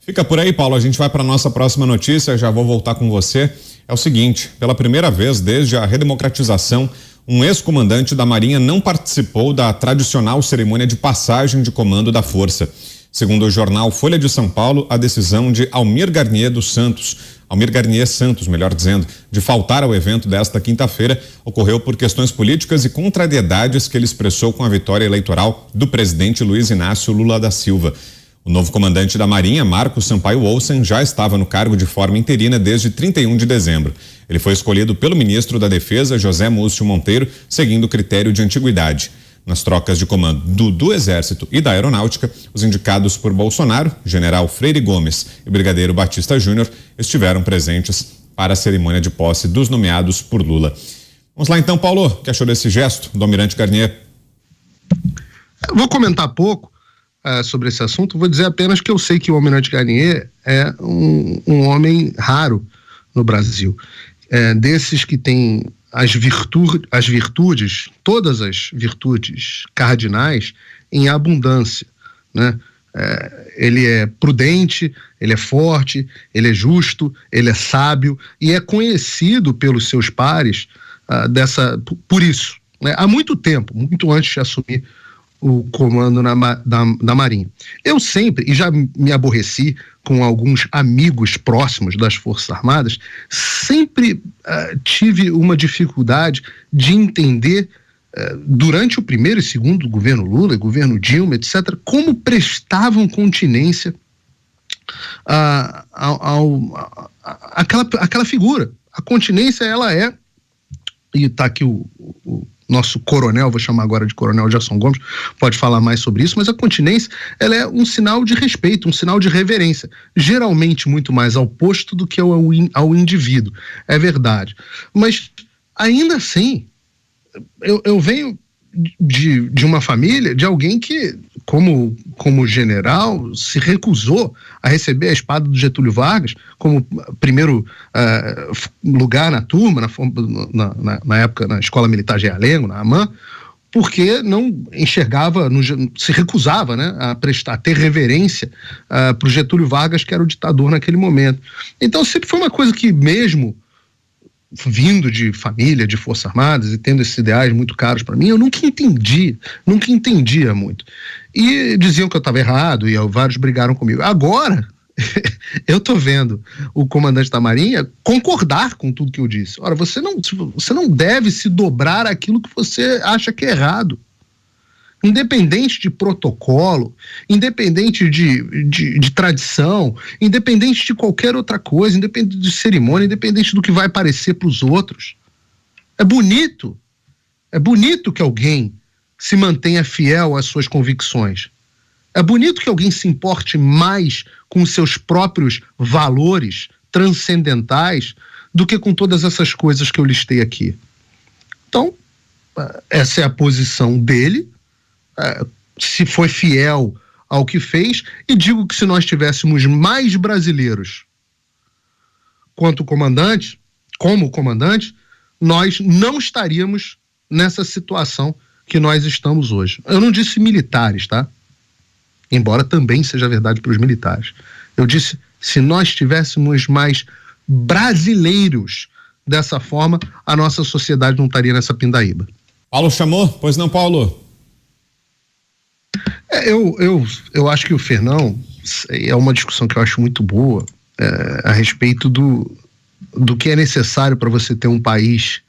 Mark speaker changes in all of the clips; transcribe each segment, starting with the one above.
Speaker 1: Fica por aí, Paulo, a gente vai para a nossa próxima notícia, já vou voltar com você. É o seguinte, pela primeira vez desde a redemocratização, um ex-comandante da Marinha não participou da tradicional cerimônia de passagem de comando da Força. Segundo o jornal Folha de São Paulo, a decisão de Almir Garnier Santos, melhor dizendo, de faltar ao evento desta quinta-feira, ocorreu por questões políticas e contrariedades que ele expressou com a vitória eleitoral do presidente Luiz Inácio Lula da Silva. O novo comandante da Marinha, Marcos Sampaio Olsen, já estava no cargo de forma interina desde 31 de dezembro. Ele foi escolhido pelo ministro da Defesa, José Múcio Monteiro, seguindo o critério de antiguidade. Nas trocas de comando do Exército e da Aeronáutica, os indicados por Bolsonaro, General Freire Gomes e Brigadeiro Batista Júnior, estiveram presentes para a cerimônia de posse dos nomeados por Lula. Vamos lá então, Paulo, o que achou desse gesto do Almirante Garnier?
Speaker 2: Eu vou comentar pouco sobre esse assunto, vou dizer apenas que eu sei que o Almirante Garnier é um homem raro no Brasil, desses que tem as virtudes, todas as virtudes cardinais em abundância, né? Ele é prudente, ele é forte, ele é justo, ele é sábio e é conhecido pelos seus pares por isso, né? Há muito tempo, muito antes de assumir o comando da Marinha. Eu sempre, e já me aborreci com alguns amigos próximos das Forças Armadas, sempre tive uma dificuldade de entender, durante o primeiro e segundo governo Lula, governo Dilma, etc., como prestavam continência àquela figura. A continência, ela é, e está aqui o nosso coronel, vou chamar agora de coronel Gerson Gomes, pode falar mais sobre isso, mas a continência, ela é um sinal de respeito, um sinal de reverência, geralmente muito mais ao posto do que ao indivíduo, é verdade. Mas, ainda assim, eu venho de uma família, de alguém que, como general, se recusou a receber a espada do Getúlio Vargas como primeiro lugar na turma, na época na Escola Militar de Realengo, na AMAN, porque não enxergava, se recusava, né, a ter reverência para o Getúlio Vargas, que era o ditador naquele momento. Então sempre foi uma coisa que, mesmo vindo de família, de Forças Armadas e tendo esses ideais muito caros para mim, eu nunca entendia muito. E diziam que eu estava errado e vários brigaram comigo. Agora, eu estou vendo o comandante da Marinha concordar com tudo que eu disse. Ora, você não deve se dobrar àquilo que você acha que é errado. Independente de protocolo, independente de tradição, independente de qualquer outra coisa, independente de cerimônia, independente do que vai parecer para os outros. É bonito que alguém se mantenha fiel às suas convicções. É bonito que alguém se importe mais com os seus próprios valores transcendentais do que com todas essas coisas que eu listei aqui. Então, essa é a posição dele. Se foi fiel ao que fez, e digo que se nós tivéssemos mais brasileiros como comandante, nós não estaríamos nessa situação que nós estamos hoje. Eu não disse militares, tá? Embora também seja verdade para os militares. Eu disse, se nós tivéssemos mais brasileiros dessa forma, a nossa sociedade não estaria nessa pindaíba.
Speaker 1: Paulo chamou? Pois não, Paulo?
Speaker 2: Eu acho que o Fernão, é uma discussão que eu acho muito boa, a respeito do que é necessário para você ter um país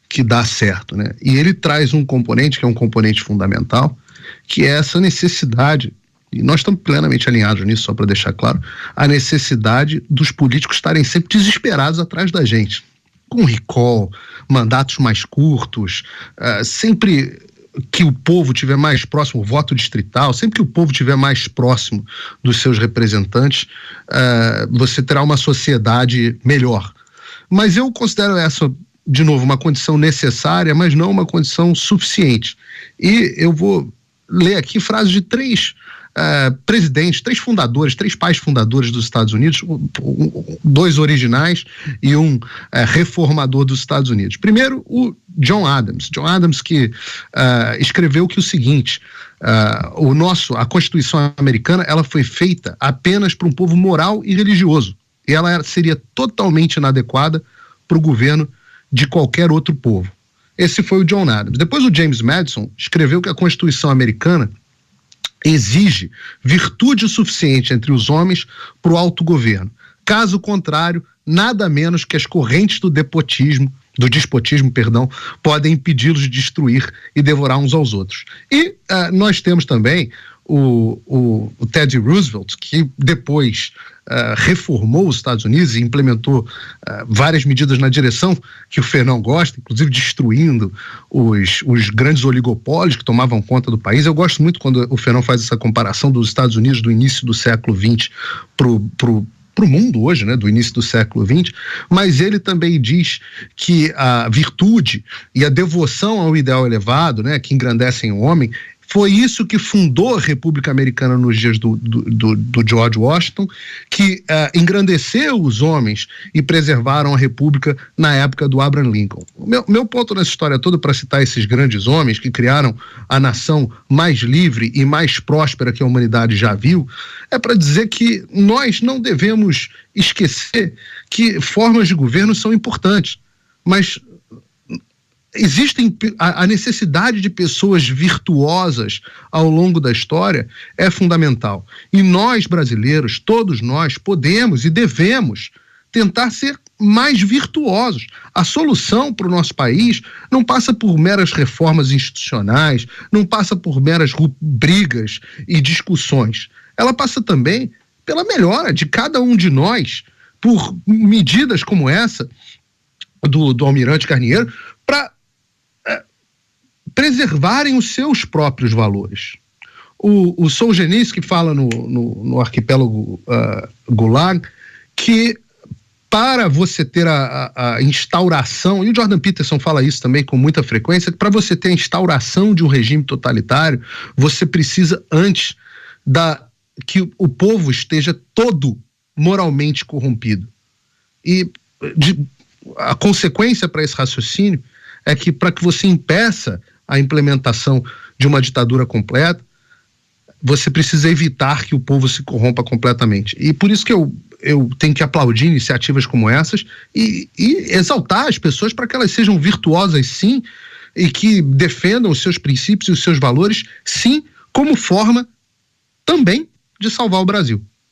Speaker 2: que dá certo, né? E ele traz um componente que é um componente fundamental, que é essa necessidade, e nós estamos plenamente alinhados nisso, só para deixar claro, a necessidade dos políticos estarem sempre desesperados atrás da gente, com recall, mandatos mais curtos, sempre que o povo estiver mais próximo, o voto distrital, sempre que o povo estiver mais próximo dos seus representantes, você terá uma sociedade melhor. Mas eu considero essa, de novo, uma condição necessária, mas não uma condição suficiente. E eu vou ler aqui frases de três presidentes, 3 fundadores, 3 pais fundadores dos Estados Unidos, 2 originais e um reformador dos Estados Unidos. Primeiro, o John Adams. John Adams que escreveu que o seguinte: a Constituição americana, ela foi feita apenas para um povo moral e religioso, e ela seria totalmente inadequada para o governo de qualquer outro povo. Esse foi o John Adams. Depois o James Madison escreveu que a Constituição americana exige virtude suficiente entre os homens para o autogoverno. Caso contrário, nada menos que as correntes do despotismo, podem impedi-los de destruir e devorar uns aos outros. E nós temos também o Teddy Roosevelt, que depois reformou os Estados Unidos e implementou várias medidas na direção que o Fernão gosta, inclusive destruindo os grandes oligopólios que tomavam conta do país. Eu gosto muito quando o Fernão faz essa comparação dos Estados Unidos do início do século XX para o mundo hoje, né, do início do século XX, mas ele também diz que a virtude e a devoção ao ideal elevado, né, que engrandecem o homem, foi isso que fundou a República Americana nos dias do George Washington, que engrandeceu os homens e preservaram a República na época do Abraham Lincoln. Meu ponto nessa história toda, para citar esses grandes homens que criaram a nação mais livre e mais próspera que a humanidade já viu, é para dizer que nós não devemos esquecer que formas de governo são importantes, mas a necessidade de pessoas virtuosas ao longo da história é fundamental. E nós, brasileiros, todos nós, podemos e devemos tentar ser mais virtuosos. A solução para o nosso país não passa por meras reformas institucionais, não passa por meras brigas e discussões. Ela passa também pela melhora de cada um de nós, por medidas como essa do Almirante Carnieiro, para preservarem os seus próprios valores. O Solzhenitsyn fala no arquipélago Gulag que para você ter a instauração, e o Jordan Peterson fala isso também com muita frequência, que para você ter a instauração de um regime totalitário, você precisa antes que o povo esteja todo moralmente corrompido. E a consequência para esse raciocínio é que para que você impeça a implementação de uma ditadura completa, você precisa evitar que o povo se corrompa completamente. E por isso que eu tenho que aplaudir iniciativas como essas e exaltar as pessoas para que elas sejam virtuosas, sim, e que defendam os seus princípios e os seus valores, sim, como forma também de salvar o Brasil.